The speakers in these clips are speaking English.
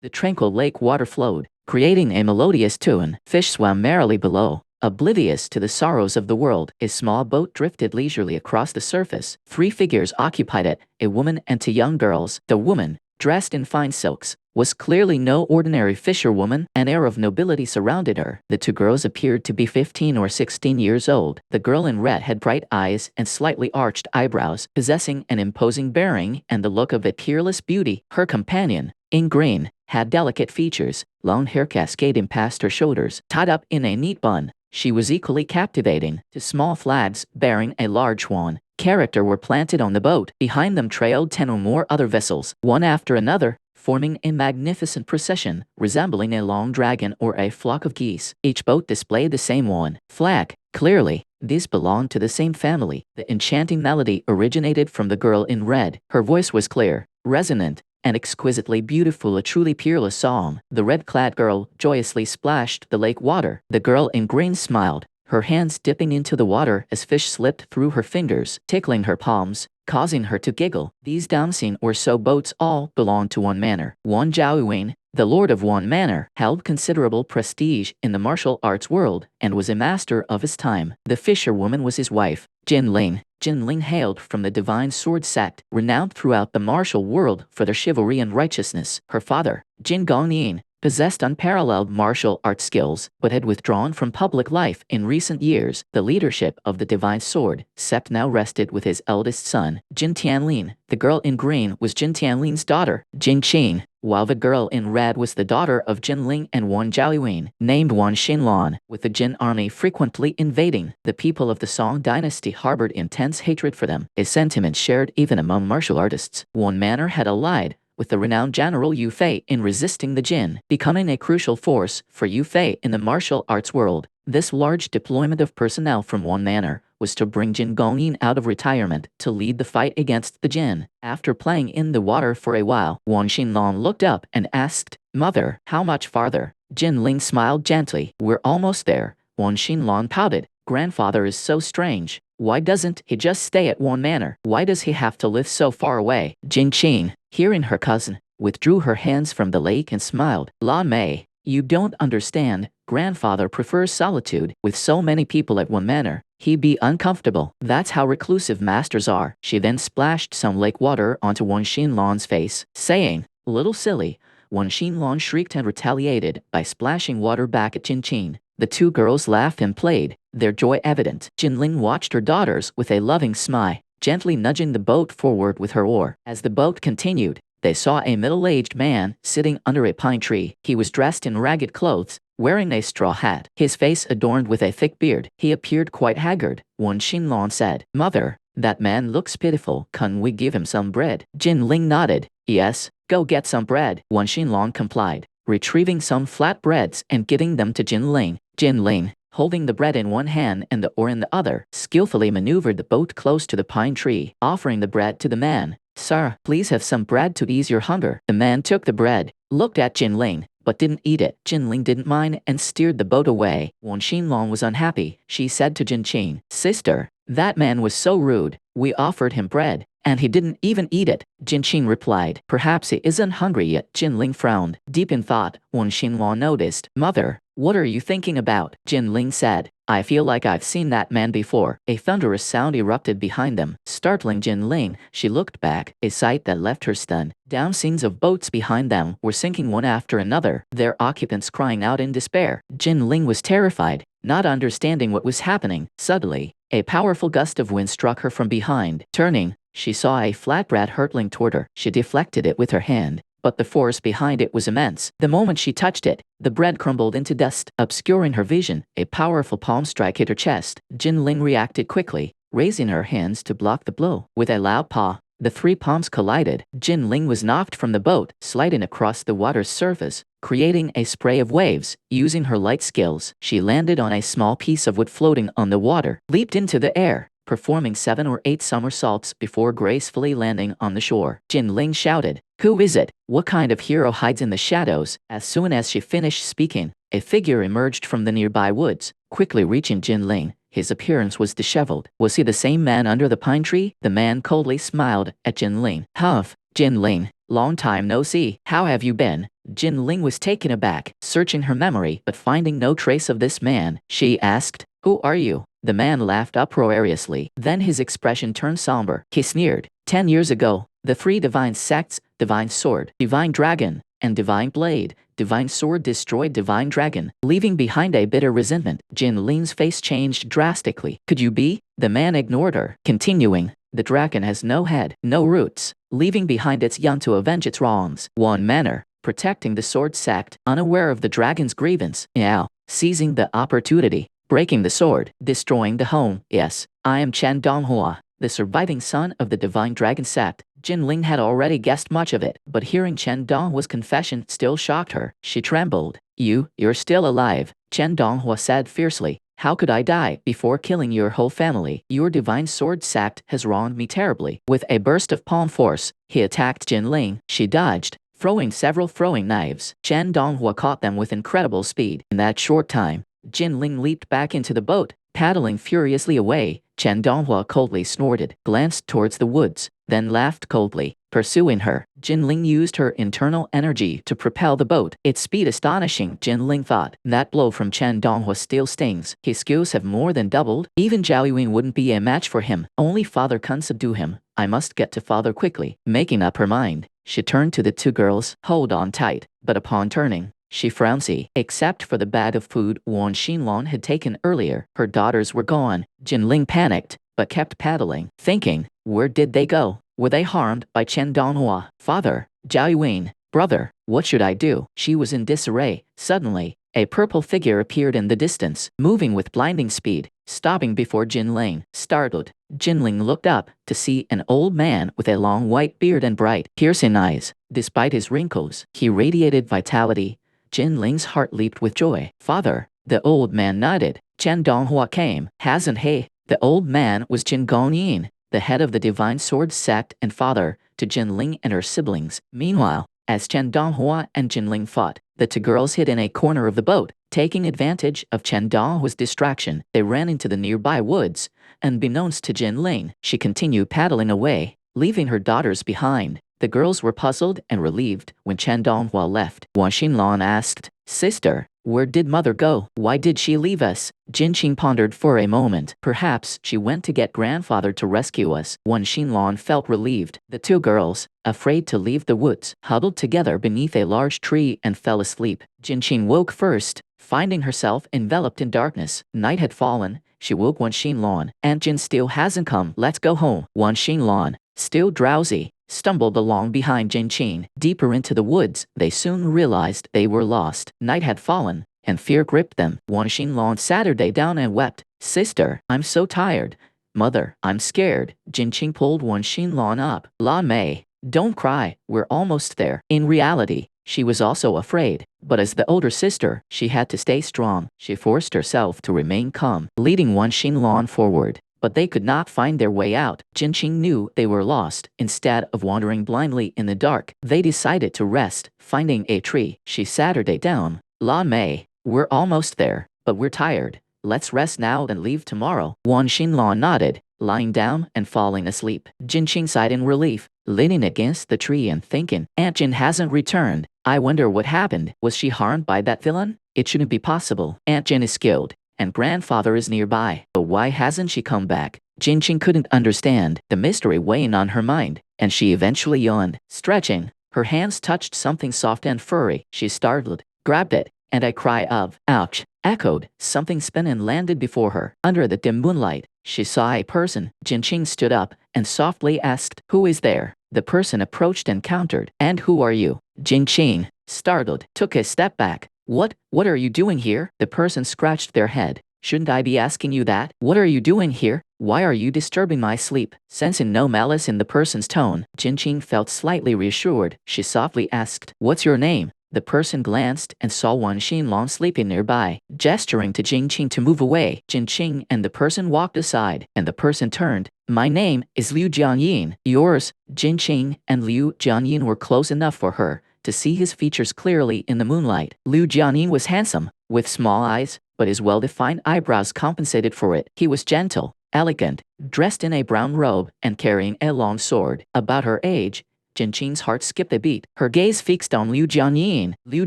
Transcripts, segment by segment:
The tranquil lake water flowed, creating a melodious tune. Fish swam merrily below, oblivious to the sorrows of the world. A small boat drifted leisurely across the surface. 3 figures occupied it, a woman and 2 young girls. The woman, dressed in fine silks, was clearly no ordinary fisherwoman. An air of nobility surrounded her. The 2 girls appeared to be 15 or 16 years old. The girl in red had bright eyes and slightly arched eyebrows, possessing an imposing bearing and the look of a peerless beauty. Her companion, in green, had delicate features, long hair cascading past her shoulders, tied up in a neat bun. She was equally captivating. 2 small flags, bearing a large swan character, were planted on the boat. Behind them trailed 10 or more other vessels, one after another, forming a magnificent procession, resembling a long dragon or a flock of geese. Each boat displayed the same one flag. Clearly, these belonged to the same family. The enchanting melody originated from the girl in red. Her voice was clear, resonant, and exquisitely beautiful, a truly peerless song. The red-clad girl joyously splashed the lake water. The girl in green smiled, her hands dipping into the water as fish slipped through her fingers, tickling her palms, causing her to giggle. These dancing or so boats all belonged to one manor. Wan Zhaoyuan, the lord of one manor, held considerable prestige in the martial arts world and was a master of his time. The fisherwoman was his wife, Jin Ling. Jin Ling hailed from the divine sword sect, renowned throughout the martial world for their chivalry and righteousness. Her father, Jin Gongyin, possessed unparalleled martial arts skills, but had withdrawn from public life in recent years. The leadership of the divine sword sept now rested with his eldest son, Jin Tianlin. The girl in green was Jin Tianlin's daughter, Jin Qing, while the girl in red was the daughter of Jin Ling and Wan Zhaoyuan, named Wan Xinlan. With the Jin army frequently invading, the people of the Song dynasty harbored intense hatred for them, a sentiment shared even among martial artists. One manor had allied with the renowned general Yu Fei in resisting the Jin, becoming a crucial force for Yu Fei in the martial arts world. This large deployment of personnel from one manor was to bring Jin Gongyin out of retirement to lead the fight against the Jin. After playing in the water for a while, Wan Xinlan looked up and asked, "Mother, how much farther?" Jin Ling smiled gently. "We're almost there." Wan Xinlan pouted. "Grandfather is so strange. Why doesn't he just stay at one manor? Why does he have to live so far away?" Jin Qing, hearing her cousin, withdrew her hands from the lake and smiled. "Lan Mei, you don't understand. Grandfather prefers solitude. With so many people at one manor, he'd be uncomfortable. That's how reclusive masters are." She then splashed some lake water onto Wan Xinlan's face, saying, "Little silly." Wan Xinlan shrieked and retaliated by splashing water back at Jin Qing. The 2 girls laughed and played, their joy evident. Jin Ling watched her daughters with a loving smile, gently nudging the boat forward with her oar. As the boat continued, they saw a middle-aged man sitting under a pine tree. He was dressed in ragged clothes, wearing a straw hat, his face adorned with a thick beard. He appeared quite haggard. Wan Xinlan said, "Mother, that man looks pitiful. Can we give him some bread?" Jin Ling nodded. "Yes, go get some bread." Wan Xinlan complied, retrieving some flat breads and giving them to Jin Ling. Jin Ling, holding the bread in one hand and the oar in the other, skillfully maneuvered the boat close to the pine tree, offering the bread to the man. "Sir, please have some bread to ease your hunger." The man took the bread, looked at Jin Ling, but didn't eat it. Jin Ling didn't mind and steered the boat away. Wan Xinlan was unhappy. She said to Jin Qing, "Sister, that man was so rude. We offered him bread, and he didn't even eat it." Jin Qing replied, "Perhaps he isn't hungry yet." Jin Ling frowned. Deep in thought, Wan Xinlan noticed. "Mother, what are you thinking about?" Jin Ling said, "I feel like I've seen that man before." A thunderous sound erupted behind them, startling Jin Ling. She looked back, a sight that left her stunned. Down scenes of boats behind them were sinking one after another, their occupants crying out in despair. Jin Ling was terrified, not understanding what was happening. Suddenly, a powerful gust of wind struck her from behind. Turning, she saw a flatbread hurtling toward her. She deflected it with her hand, but the force behind it was immense. The moment she touched it, the bread crumbled into dust, obscuring her vision. A powerful palm strike hit her chest. Jin Ling reacted quickly, raising her hands to block the blow. With a loud paw, the 3 palms collided. Jin Ling was knocked from the boat, sliding across the water's surface, creating a spray of waves. Using her light skills, she landed on a small piece of wood floating on the water, leaped into the air, performing 7 or 8 somersaults before gracefully landing on the shore. Jin Ling shouted, "Who is it? What kind of hero hides in the shadows?" As soon as she finished speaking, a figure emerged from the nearby woods, quickly reaching Jin Ling. His appearance was disheveled. Was he the same man under the pine tree? The man coldly smiled at Jin Ling. "Humph, Jin Ling, long time no see. How have you been? Jin Ling was taken aback, searching her memory but finding no trace of this man. She asked, "Who are you?" The man laughed uproariously. Then his expression turned somber. He sneered, "10 years ago, the three divine sects, Divine Sword, Divine Dragon, and Divine Blade, Divine Sword destroyed Divine Dragon, leaving behind a bitter resentment." Jin Ling's face changed drastically. "Could you be?" The man ignored her, continuing, "The dragon has no head, no roots, leaving behind its young to avenge its wrongs. One Manor, protecting the sword sect, unaware of the dragon's grievance. Now, seizing the opportunity, breaking the sword, destroying the home. Yes, I am Chen Donghua, the surviving son of the divine dragon sect." Jin Ling had already guessed much of it, but hearing Chen Donghua's confession still shocked her. She trembled. You're still alive," Chen Donghua said fiercely. "How could I die before killing your whole family? Your divine sword sect has wronged me terribly." With a burst of palm force, he attacked Jin Ling. She dodged, throwing several throwing knives. Chen Donghua caught them with incredible speed. In that short time, Jin Ling leaped back into the boat, paddling furiously away. Chen Donghua coldly snorted, glanced towards the woods, then laughed coldly, pursuing her. Jin Ling used her internal energy to propel the boat, its speed astonishing. Jin Ling thought, that blow from Chen Donghua still stings. His skills have more than doubled. Even Zhao Yun wouldn't be a match for him. Only father can subdue him. I must get to father quickly. Making up her mind, she turned to the two girls. "Hold on tight." But upon turning, she frowned. Except for the bag of food Wan Xinlong had taken earlier, her daughters were gone. Jin Ling panicked, but kept paddling, thinking, where did they go? Were they harmed by Chen Donghua? "Father, Zhao Yun, brother, what should I do?" She was in disarray. Suddenly, a purple figure appeared in the distance, moving with blinding speed, stopping before Jin Ling. Startled, Jin Ling looked up to see an old man with a long white beard and bright, piercing eyes. Despite his wrinkles, he radiated vitality. Jin Ling's heart leaped with joy. "Father," the old man nodded. "Chen Donghua came, hasn't he?" The old man was Jin Gongyin, the head of the Divine Sword sect and father to Jin Ling and her siblings. Meanwhile, as Chen Donghua and Jin Ling fought, the two girls hid in a corner of the boat. Taking advantage of Chen Donghua's distraction, they ran into the nearby woods. Unbeknownst to Jin Ling, she continued paddling away, leaving her daughters behind. The girls were puzzled and relieved when Chen Donghua left. Wan Xinlong asked, "Sister, where did mother go? Why did she leave us?" Jin Qing pondered for a moment. "Perhaps she went to get grandfather to rescue us." Wan Xinlong felt relieved. The two girls, afraid to leave the woods, huddled together beneath a large tree and fell asleep. Jin Qing woke first, finding herself enveloped in darkness. Night had fallen. She woke Wan Xinlong. "Aunt Jin still hasn't come. Let's go home." Wan Xinlong, still drowsy, stumbled along behind Jin Qing. Deeper into the woods, they soon realized they were lost. Night had fallen, and fear gripped them. Wan Xinlong sat her day down and wept. "Sister, I'm so tired." "Mother, I'm scared." Jin Qing pulled Wan Xinlong up. "La Mei, don't cry, we're almost there." In reality, she was also afraid, but as the older sister, she had to stay strong. She forced herself to remain calm, leading Wan Xinlong forward. But they could not find their way out. Jin Qing knew they were lost. Instead of wandering blindly in the dark, they decided to rest. Finding a tree, she sat her day down. "La Mei, we're almost there, but we're tired. Let's rest now and leave tomorrow." Wan Xinlong nodded, lying down and falling asleep. Jin Qing sighed in relief, leaning against the tree and thinking, "Aunt Jin hasn't returned. I wonder what happened. Was she harmed by that villain? It shouldn't be possible. Aunt Jin is skilled, and grandfather is nearby. But why hasn't she come back?" Jin Qing couldn't understand the mystery weighing on her mind, and she eventually yawned. Stretching, her hands touched something soft and furry. She startled, grabbed it, and a cry of "ouch" echoed. Something spun and landed before her. Under the dim moonlight, she saw a person. Jin Qing stood up and softly asked, "Who is there?" The person approached and countered, "And who are you?" Jin Qing, startled, took a step back. What are you doing here?" The person scratched their head. "Shouldn't I be asking you that? What are you doing here? Why are you disturbing my sleep?" Sensing no malice in the person's tone, Jin Qing felt slightly reassured. She softly asked, "What's your name?" The person glanced and saw Wan Xinlong sleeping nearby. Gesturing to Jin Qing to move away, Jin Qing and the person walked aside, and the person turned. "My name is Liu Jianyin." "Yours?" Jin Qing and Liu Jianyin were close enough for her to see his features clearly in the moonlight. Liu Jianyin was handsome, with small eyes, but his well-defined eyebrows compensated for it. He was gentle, elegant, dressed in a brown robe, and carrying a long sword. About her age, Jinqing's heart skipped a beat. Her gaze fixed on Liu Jianyin. Liu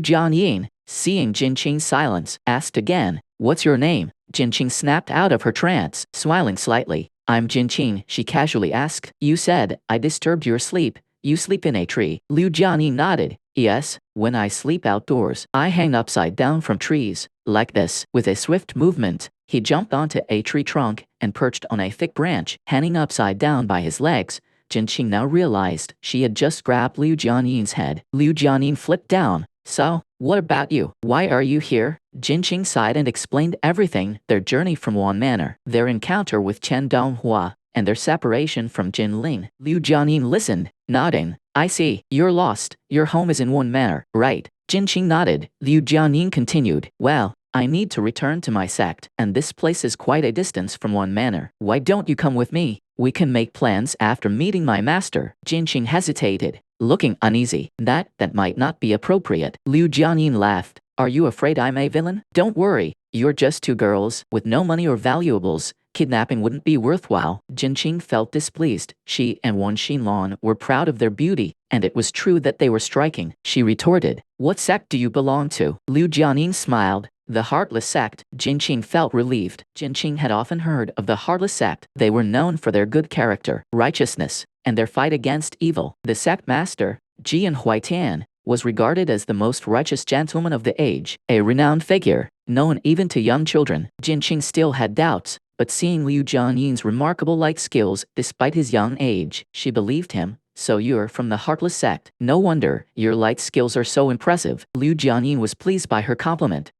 Jianyin, seeing Jinqing's silence, asked again, "What's your name?" Jinqing snapped out of her trance, smiling slightly. "I'm Jinqing," she casually asked. "You said I disturbed your sleep. You sleep in a tree." Liu Jianyin nodded. "Yes, when I sleep outdoors, I hang upside down from trees. Like this." With a swift movement, he jumped onto a tree trunk and perched on a thick branch, hanging upside down by his legs. Jinqing now realized she had just grabbed Liu Jianyin's head. Liu Jianyin flipped down. "So, what about you? Why are you here?" Jinqing sighed and explained everything: their journey from Wan Manor, their encounter with Chen Donghua, and their separation from Jin Ling. Liu Jianyin listened, nodding. "I see, you're lost. Your home is in Wan Manor, right?" Jinqing nodded. Liu Jianyin continued, "Well, I need to return to my sect, and this place is quite a distance from Wan Manor. Why don't you come with me? We can make plans after meeting my master." Jinqing hesitated, looking uneasy. That might not be appropriate." Liu Jianyin laughed. "Are you afraid I'm a villain? Don't worry, you're just two girls with no money or valuables. Kidnapping wouldn't be worthwhile." Jinqing felt displeased. She and Wan Xinlan were proud of their beauty, and it was true that they were striking. She retorted, "What sect do you belong to?" Liu Jianyin smiled. "The Heartless Sect." Jinqing felt relieved. Jinqing had often heard of the Heartless Sect. They were known for their good character, righteousness, and their fight against evil. The sect master, Jian Huaitian, was regarded as the most righteous gentleman of the age, a renowned figure, known even to young children. Jinqing still had doubts, but seeing Liu Jianyin's remarkable light skills despite his young age, she believed him. "So you're from the Heartless Sect. No wonder your light skills are so impressive." Liu Jianyin was pleased by her compliment.